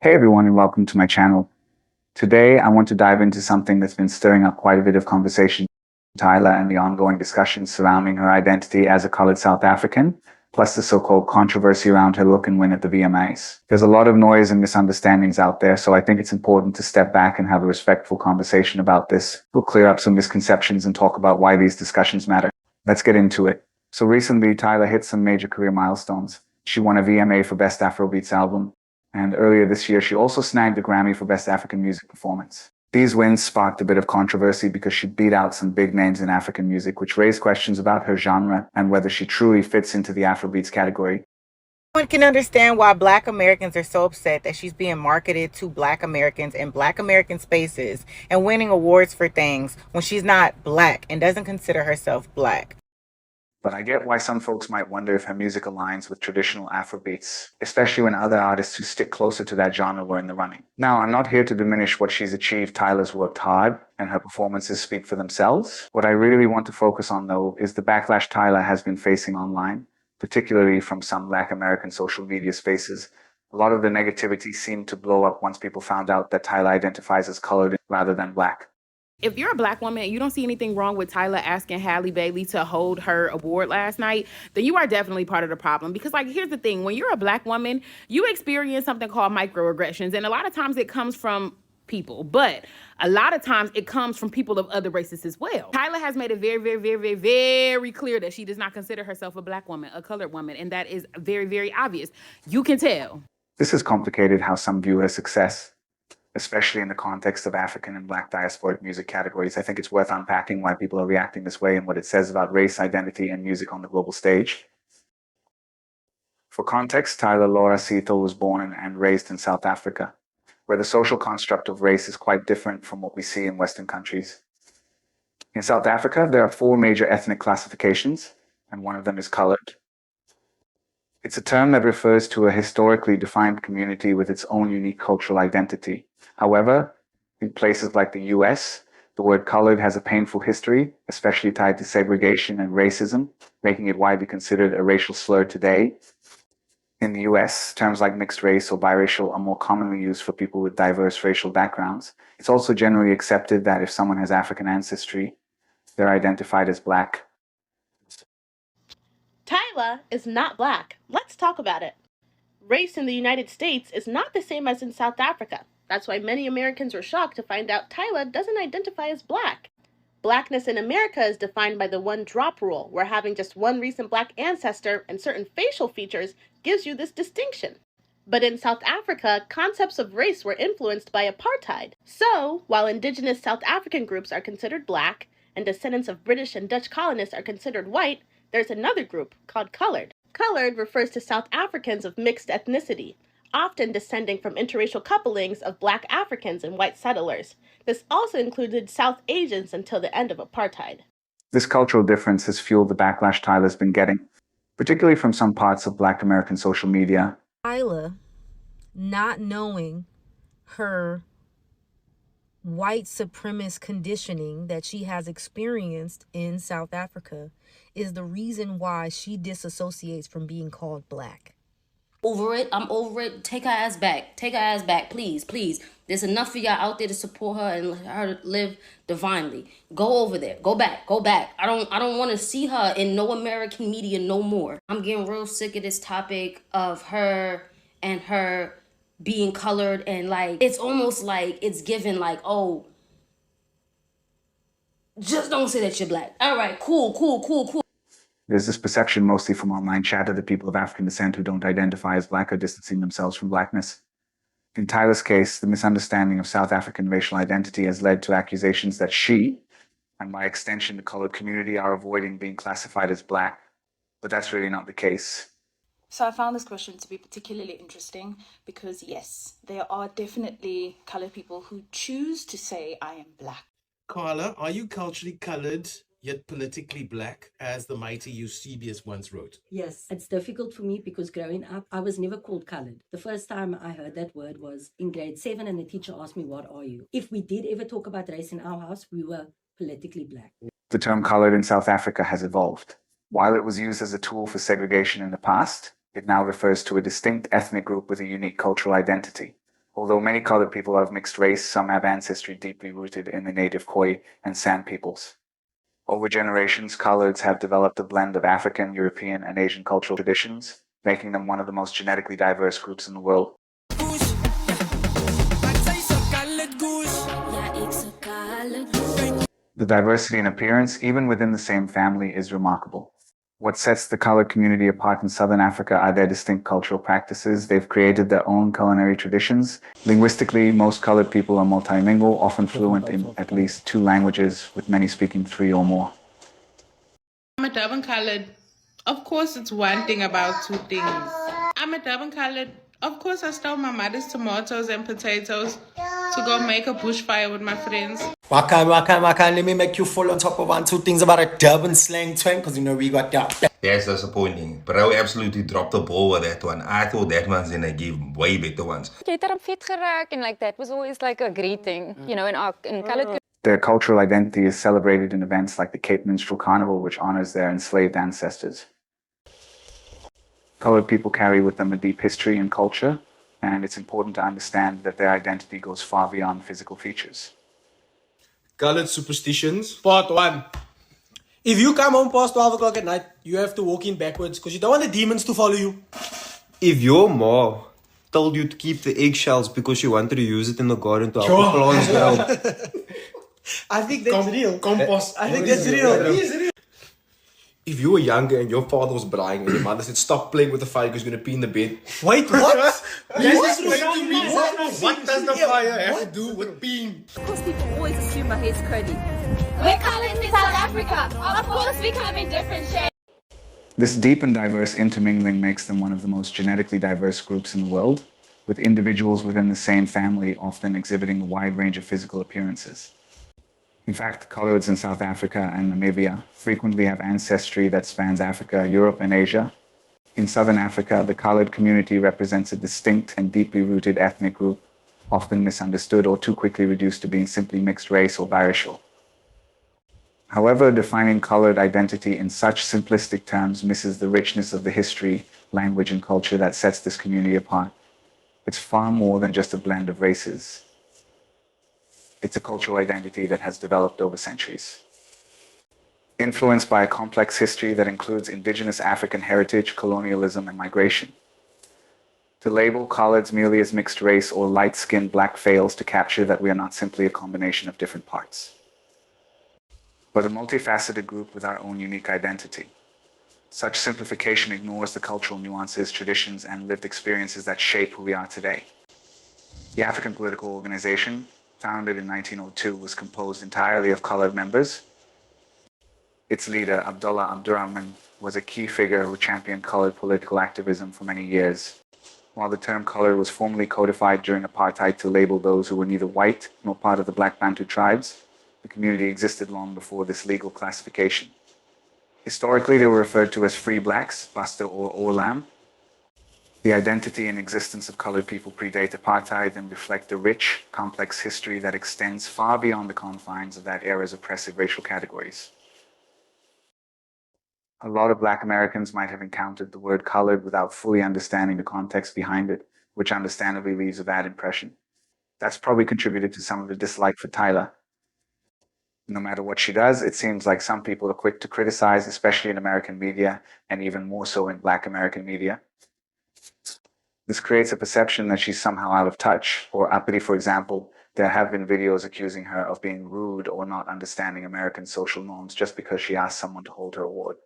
Hey everyone, and welcome to my channel. Today, I want to dive into something that's been stirring up quite a bit of conversation, Tyla, and the ongoing discussions surrounding her identity as a colored South African, plus the so-called controversy around her look and win at the VMAs. There's a lot of noise and misunderstandings out there, so I think it's important to step back and have a respectful conversation about this. We'll clear up some misconceptions and talk about why these discussions matter. Let's get into it. So recently, Tyla hit some major career milestones. She won a VMA for Best Afrobeats Album, and earlier this year, she also snagged a Grammy for Best African Music Performance. These wins sparked a bit of controversy because she beat out some big names in African music, which raised questions about her genre and whether she truly fits into the Afrobeats category. One can understand why Black Americans are so upset that she's being marketed to Black Americans in Black American spaces and winning awards for things when she's not Black and doesn't consider herself Black. But I get why some folks might wonder if her music aligns with traditional Afrobeats, especially when other artists who stick closer to that genre were in the running. Now, I'm not here to diminish what she's achieved. Tyla's worked hard, and her performances speak for themselves. What I really want to focus on, though, is the backlash Tyla has been facing online, particularly from some Black American social media spaces. A lot of the negativity seemed to blow up once people found out that Tyla identifies as colored rather than Black. If you're a Black woman and you don't see anything wrong with Tyla asking Halle Bailey to hold her award last night, then you are definitely part of the problem. Because, like, here's the thing: when you're a Black woman, you experience something called microaggressions, and a lot of times it comes from people, but a lot of times it comes from people of other races as well. Tyla has made it very, very, very, very, very clear that she does not consider herself a Black woman, a colored woman, and that is very, very obvious. You can tell. This has complicated how some view her success, especially in the context of African and Black diasporic music categories. I think it's worth unpacking why people are reacting this way and what it says about race, identity, and music on the global stage. For context, Tyler Laura Seethel was born and raised in South Africa, where the social construct of race is quite different from what we see in Western countries. In South Africa, there are four major ethnic classifications, and one of them is colored. It's a term that refers to a historically defined community with its own unique cultural identity. However, in places like the US, the word colored has a painful history, especially tied to segregation and racism, making it widely considered a racial slur today. In the US, terms like mixed race or biracial are more commonly used for people with diverse racial backgrounds. It's also generally accepted that if someone has African ancestry, they're identified as Black. Tyla is not Black. Let's talk about it. Race in the United States is not the same as in South Africa. That's why many Americans were shocked to find out Tyla doesn't identify as Black. Blackness in America is defined by the one drop rule, where having just one recent Black ancestor and certain facial features gives you this distinction. But in South Africa, concepts of race were influenced by apartheid. So, while indigenous South African groups are considered Black and descendants of British and Dutch colonists are considered white, there's another group called colored. Colored refers to South Africans of mixed ethnicity, often descending from interracial couplings of Black Africans and white settlers. This also included South Asians until the end of apartheid. This cultural difference has fueled the backlash Tyler's been getting, particularly from some parts of Black American social media. Tyla, not knowing her white supremacist conditioning that she has experienced in South Africa is the reason why she disassociates from being called Black. Over it. I'm over it. Take her ass back. Take her ass back, please, please. There's enough of y'all out there to support her and let her live divinely. Go over there. Go back. Go back. I don't want to see her in no American media no more. I'm getting real sick of this topic of her and her being colored, and like it's almost like it's given like, oh, just don't say that you're Black. All right, cool. There's this perception, mostly from online chatter, that people of African descent who don't identify as Black are distancing themselves from Blackness. In Tyler's case, the misunderstanding of South African racial identity has led to accusations that she, and by extension the colored community, are avoiding being classified as Black. But that's really not the case. So I found this question to be particularly interesting because, yes, there are definitely colored people who choose to say, I am Black. Carla, are you culturally colored yet politically Black, as the mighty Eusebius once wrote? Yes, it's difficult for me because growing up, I was never called colored. The first time I heard that word was in grade 7, and the teacher asked me, what are you? If we did ever talk about race in our house, we were politically Black. The term colored in South Africa has evolved. While it was used as a tool for segregation in the past, it now refers to a distinct ethnic group with a unique cultural identity. Although many colored people are of mixed race, some have ancestry deeply rooted in the native Khoi and San peoples. Over generations, coloreds have developed a blend of African, European, and Asian cultural traditions, making them one of the most genetically diverse groups in the world. The diversity in appearance, even within the same family, is remarkable. What sets the colored community apart in Southern Africa are their distinct cultural practices. They've created their own culinary traditions. Linguistically, most colored people are multilingual, often fluent in at least 2 languages, with many speaking 3 or more. I'm a Durban colored. Of course, it's one thing about 2 things. I'm a Durban colored. Of course, I stole my mother's tomatoes and potatoes to go make a bushfire with my friends. Wakan, let me make you fall on top of 1-2 things about a Durban slang twang, because you know we got that. That's disappointing. Bro absolutely dropped the ball with that one. I thought that one's gonna give way better ones. Jy het hom vet geraak and like that was always like a great thing, you know, in colored. Their cultural identity is celebrated in events like the Cape Minstrel Carnival, which honors their enslaved ancestors. Colored people carry with them a deep history and culture, and it's important to understand that their identity goes far beyond physical features. Colored superstitions. Part 1. If you come home past 12 o'clock at night, you have to walk in backwards because you don't want the demons to follow you. If your ma told you to keep the eggshells because she wanted to use it in the garden to help the plants grow. I think that's real. Compost. I think that's real. It is real. If you were younger and your father was braaiing and your mother said, stop playing with the fire because you're going to pee in the bed. Wait, what? What does the fire have to do with peeing? Because people always assume my hair's curly. We're colored in South Africa. Of course we come in different shades. This deep and diverse intermingling makes them one of the most genetically diverse groups in the world, with individuals within the same family often exhibiting a wide range of physical appearances. In fact, coloreds in South Africa and Namibia frequently have ancestry that spans Africa, Europe, and Asia. In Southern Africa, the colored community represents a distinct and deeply rooted ethnic group, often misunderstood or too quickly reduced to being simply mixed race or biracial. However, defining colored identity in such simplistic terms misses the richness of the history, language, and culture that sets this community apart. It's far more than just a blend of races. It's a cultural identity that has developed over centuries. Influenced by a complex history that includes indigenous African heritage, colonialism, and migration. To label coloreds merely as mixed race or light-skinned black fails to capture that we are not simply a combination of different parts, but a multifaceted group with our own unique identity. Such simplification ignores the cultural nuances, traditions, and lived experiences that shape who we are today. The African Political Organization, founded in 1902, was composed entirely of colored members. Its leader, Abdullah Abdurrahman, was a key figure who championed colored political activism for many years. While the term colored was formally codified during apartheid to label those who were neither white nor part of the Black Bantu tribes, the community existed long before this legal classification. Historically, they were referred to as free blacks, Basta or Olam. The identity and existence of colored people predate apartheid and reflect a rich, complex history that extends far beyond the confines of that era's oppressive racial categories. A lot of Black Americans might have encountered the word colored without fully understanding the context behind it, which understandably leaves a bad impression. That's probably contributed to some of the dislike for Tyla. No matter what she does, it seems like some people are quick to criticize, especially in American media, and even more so in Black American media. This creates a perception that she's somehow out of touch, or uppity. For example, there have been videos accusing her of being rude or not understanding American social norms just because she asked someone to hold her award.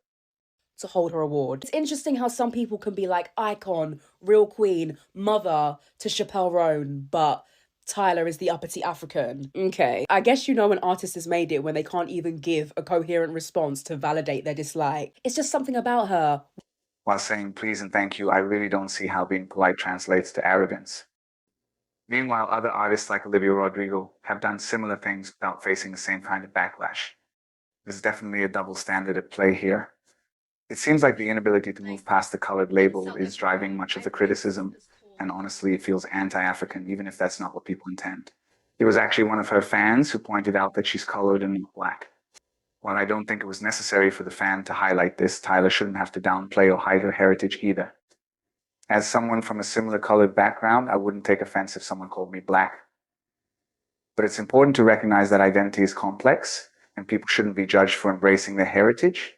It's interesting how some people can be like icon, real queen, mother to Chappelle Roan, but Tyla is the uppity African. Okay. I guess you know an artist has made it when they can't even give a coherent response to validate their dislike. It's just something about her. While saying please and thank you, I really don't see how being polite translates to arrogance. Meanwhile, other artists like Olivia Rodrigo have done similar things without facing the same kind of backlash. There's definitely a double standard at play here. It seems like the inability to move past the colored label is driving much of the criticism, and honestly, it feels anti-African, even if that's not what people intend. It was actually one of her fans who pointed out that she's colored and not Black. While I don't think it was necessary for the fan to highlight this, Tyla shouldn't have to downplay or hide her heritage either. As someone from a similar colored background, I wouldn't take offense if someone called me black. But it's important to recognize that identity is complex, and people shouldn't be judged for embracing their heritage.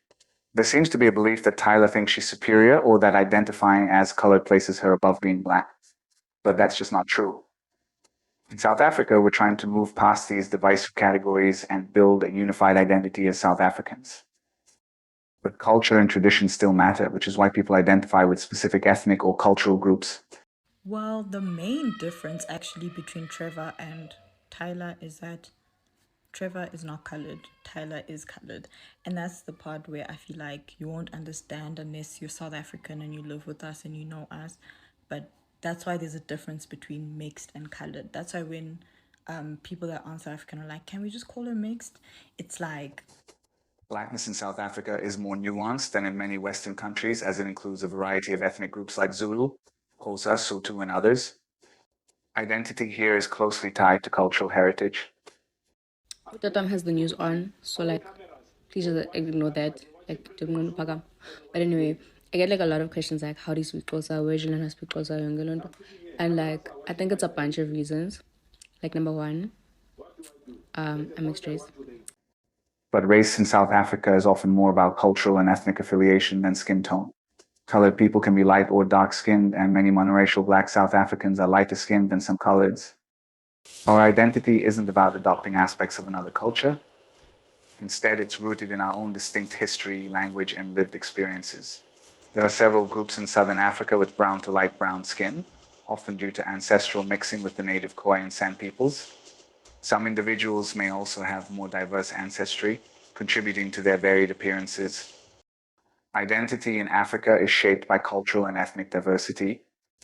There seems to be a belief that Tyla thinks she's superior or that identifying as colored places her above being black. But that's just not true. In South Africa, we're trying to move past these divisive categories and build a unified identity as South Africans. But culture and tradition still matter, which is why people identify with specific ethnic or cultural groups. Well, the main difference actually between Trevor and Tyla is that Trevor is not colored, Tyla is colored. And that's the part where I feel like you won't understand unless you're South African and you live with us and you know us. But that's why there's a difference between mixed and colored. That's why when people that aren't South African are like, can we just call her mixed? It's like, Blackness in South Africa is more nuanced than in many Western countries, as it includes a variety of ethnic groups like Zulu, Xhosa, Sotho, and others. Identity here is closely tied to cultural heritage. Tatam has the news on, so like, please just ignore that. Like, don't pack up. But anyway, I get like a lot of questions like, how do you speak Xhosa? Where do you learn how to speak Xhosa? And like, I think it's a bunch of reasons. Like, number one, I'm mixed race. But race in South Africa is often more about cultural and ethnic affiliation than skin tone. Colored people can be light or dark-skinned, and many monoracial Black South Africans are lighter-skinned than some coloreds. Our identity isn't about adopting aspects of another culture. Instead, it's rooted in our own distinct history, language, and lived experiences. There are several groups in Southern Africa with brown to light brown skin, often due to ancestral mixing with the native Khoi and San peoples. Some individuals may also have more diverse ancestry, contributing to their varied appearances. Identity in Africa is shaped by cultural and ethnic diversity,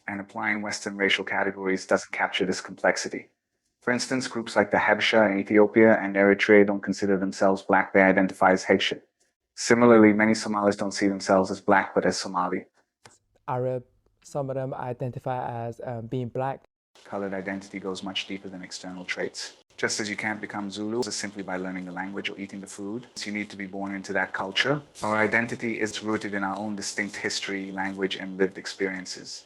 and applying Western racial categories doesn't capture this complexity. For instance, groups like the Habesha in Ethiopia and Eritrea don't consider themselves Black, they identify as Haitian. Similarly, many Somalis don't see themselves as Black, but as Somali. Arab, some of them identify as being Black. Colored identity goes much deeper than external traits. Just as you can't become Zulu simply by learning the language or eating the food, you need to be born into that culture. Our identity is rooted in our own distinct history, language, and lived experiences.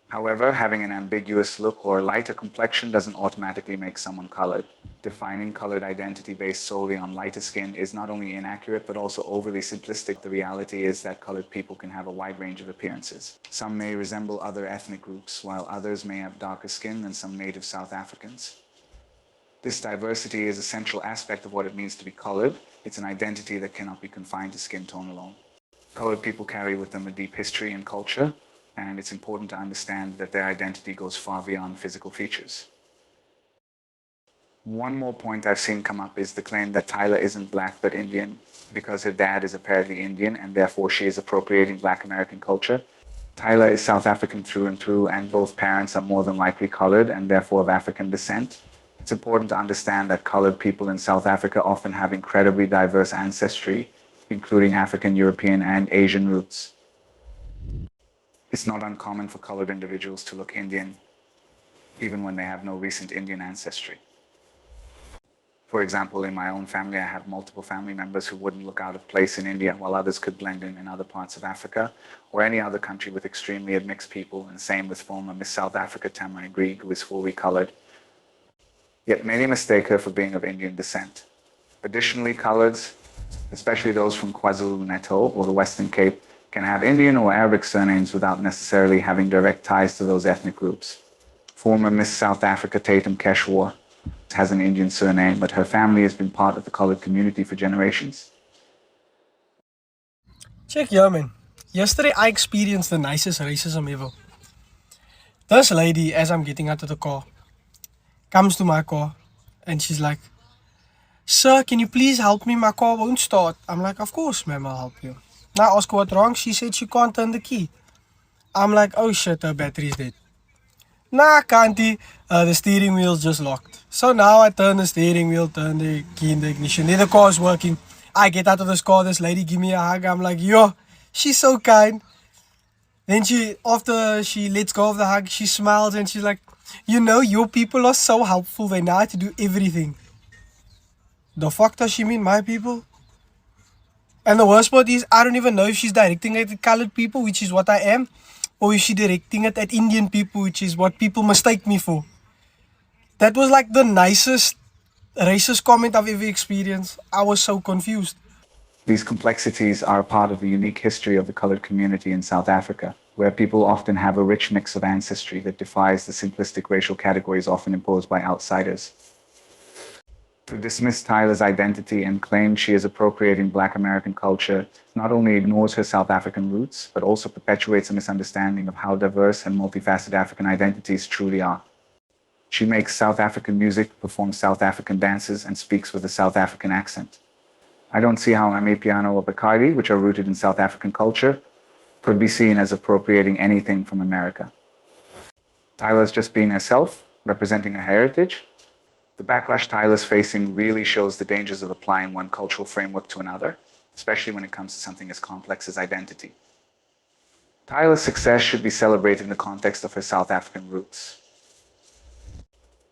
However, having an ambiguous look or lighter complexion doesn't automatically make someone colored. Defining colored identity based solely on lighter skin is not only inaccurate, but also overly simplistic. The reality is that colored people can have a wide range of appearances. Some may resemble other ethnic groups, while others may have darker skin than some native South Africans. This diversity is a central aspect of what it means to be colored. It's an identity that cannot be confined to skin tone alone. Colored people carry with them a deep history and culture, and it's important to understand that their identity goes far beyond physical features. One more point I've seen come up is the claim that Tyla isn't Black but Indian because her dad is apparently Indian and therefore she is appropriating Black American culture. Tyla is South African through and through, and both parents are more than likely colored and therefore of African descent. It's important to understand that colored people in South Africa often have incredibly diverse ancestry, including African, European, and Asian roots. It's not uncommon for colored individuals to look Indian, even when they have no recent Indian ancestry. For example, in my own family, I have multiple family members who wouldn't look out of place in India, while others could blend in other parts of Africa, or any other country with extremely mixed people, and same with former Miss South Africa Tamara Grieg, who is fully colored. Yet many mistake her for being of Indian descent. Additionally, coloreds, especially those from KwaZulu-Natal or the Western Cape, can have Indian or Arabic surnames without necessarily having direct ties to those ethnic groups. Former Miss South Africa Tatum Keshwar has an Indian surname, but her family has been part of the colored community for generations. Check here, man. Yesterday I experienced the nicest racism ever. This lady, as I'm getting out of the car, comes to my car and she's like, "Sir, can you please help me? My car won't start." I'm like, "Of course, ma'am, I'll help you." Now I ask her what's wrong. She said she can't turn the key. I'm like, "Oh shit, her battery's dead." Nah, can't the steering wheel's just locked. So now I turn the steering wheel, turn the key in the ignition. Then the car is working. I get out of this car, this lady give me a hug. I'm like, yo, she's so kind. Then after she lets go of the hug, she smiles and she's like, "You know, your people are so helpful. They know how to do everything." The fuck does she mean, my people? And the worst part is, I don't even know if she's directing it at colored people, which is what I am, Or is she directing it at Indian people, which is what people mistake me for? That was like the nicest racist comment I've ever experienced. I was so confused. These complexities are a part of the unique history of the colored community in South Africa, where people often have a rich mix of ancestry that defies the simplistic racial categories often imposed by outsiders. To dismiss Tyla's identity and claim she is appropriating Black American culture not only ignores her South African roots, but also perpetuates a misunderstanding of how diverse and multifaceted African identities truly are. She makes South African music, performs South African dances, and speaks with a South African accent. I don't see how Amapiano or Bacardi, which are rooted in South African culture, could be seen as appropriating anything from America. Tyla is just being herself, representing her heritage. The backlash Tyla is facing really shows the dangers of applying one cultural framework to another, especially when it comes to something as complex as identity. Tyla's success should be celebrated in the context of her South African roots.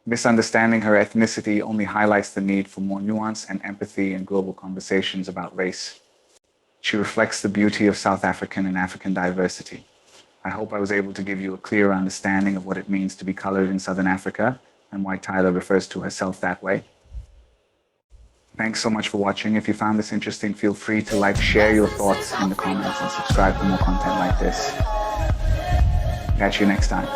Misunderstanding her ethnicity only highlights the need for more nuance and empathy in global conversations about race. She reflects the beauty of South African and African diversity. I hope I was able to give you a clear understanding of what it means to be colored in Southern Africa and why Tyla refers to herself that way. Thanks so much for watching. If you found this interesting, feel free to like, share your thoughts in the comments, and subscribe for more content like this. Catch you next time.